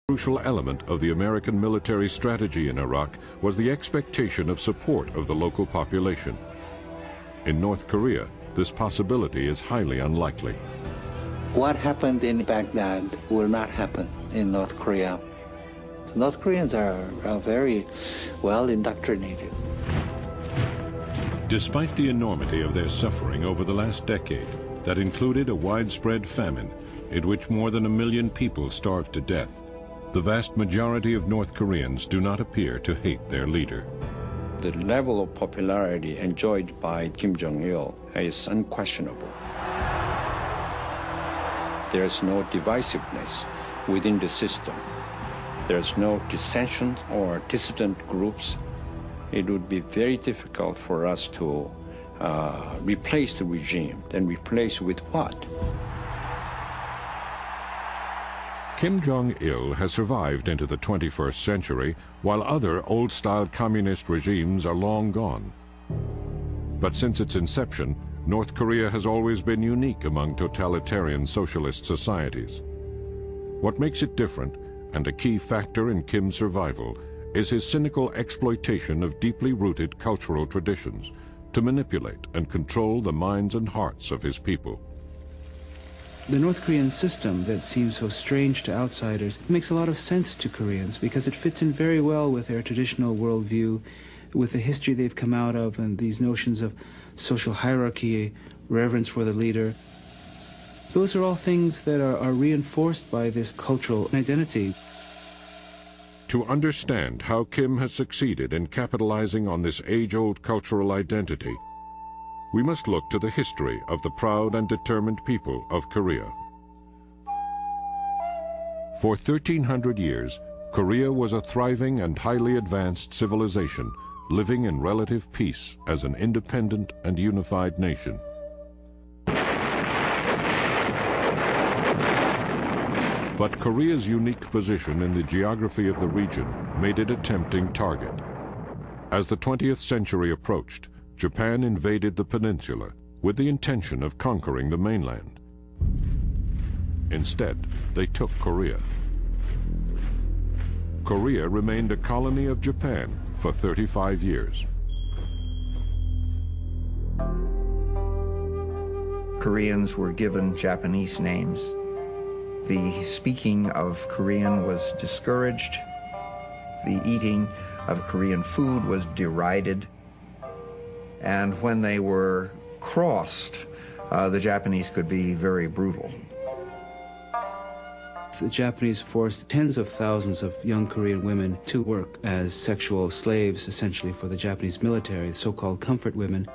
Crucial element of the American military strategy in Iraq was the expectation of support of the local population. In North Korea, this possibility is highly unlikely. What happened in Baghdad will not happen in North Korea. North Koreans are very well indoctrinated. Despite the enormity of their suffering over the last decade, that included a widespread famine in which more than 1 million people starved to death, the vast majority of North Koreans do not appear to hate their leader. The level of popularity enjoyed by Kim Jong-il is unquestionable. There is no divisiveness within the system. There is no dissension or dissident groups. It would be very difficult for us to replace the regime. Then replace with what? Kim Jong-il has survived into the 21st century, while other old-style communist regimes are long gone. But since its inception, North Korea has always been unique among totalitarian socialist societies. What makes it different, and a key factor in Kim's survival, is his cynical exploitation of deeply rooted cultural traditions to manipulate and control the minds and hearts of his people. The North Korean system that seems so strange to outsiders makes a lot of sense to Koreans because it fits in very well with their traditional worldview, with the history they've come out of and these notions of social hierarchy, reverence for the leader. Those are all things that are reinforced by this cultural identity. To understand how Kim has succeeded in capitalizing on this age-old cultural identity, we must look to the history of the proud and determined people of Korea. For 1,300 years, Korea was a thriving and highly advanced civilization, living in relative peace as an independent and unified nation. But Korea's unique position in the geography of the region made it a tempting target. As the 20th century approached, Japan invaded the peninsula with the intention of conquering the mainland. Instead, they took Korea. Korea remained a colony of Japan for 35 years. Koreans were given Japanese names. The speaking of Korean was discouraged. The eating of Korean food was derided. And when they were crossed, the Japanese could be very brutal. The Japanese forced tens of thousands of young Korean women to work as sexual slaves, essentially, for the Japanese military, so-called comfort women,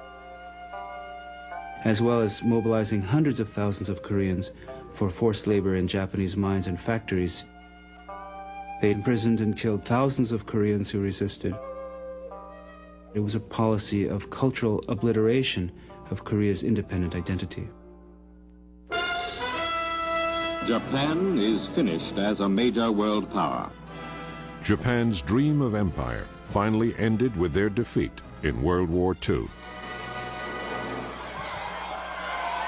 as well as mobilizing hundreds of thousands of Koreans for forced labor in Japanese mines and factories. They imprisoned and killed thousands of Koreans who resisted. It was a policy of cultural obliteration of Korea's independent identity. Japan is finished as a major world power. Japan's dream of empire finally ended with their defeat in World War II.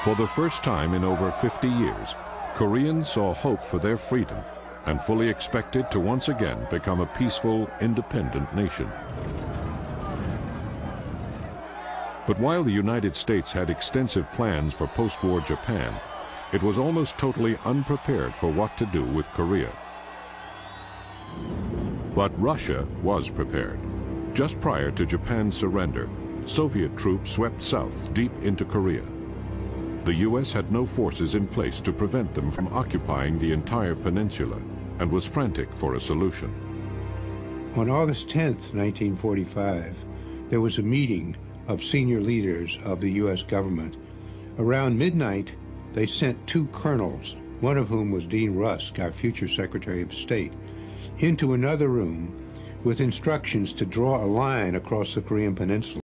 For the first time in over 50 years, Koreans saw hope for their freedom and fully expected to once again become a peaceful, independent nation. But while the United States had extensive plans for post-war Japan, it was almost totally unprepared for what to do with Korea. But Russia was prepared. Just prior to Japan's surrender, Soviet troops swept south deep into Korea. The U.S. had no forces in place to prevent them from occupying the entire peninsula and was frantic for a solution. On August 10th, 1945, there was a meeting of senior leaders of the U.S. government. Around midnight, they sent 2 colonels, one of whom was Dean Rusk, our future Secretary of State, into another room with instructions to draw a line across the Korean Peninsula.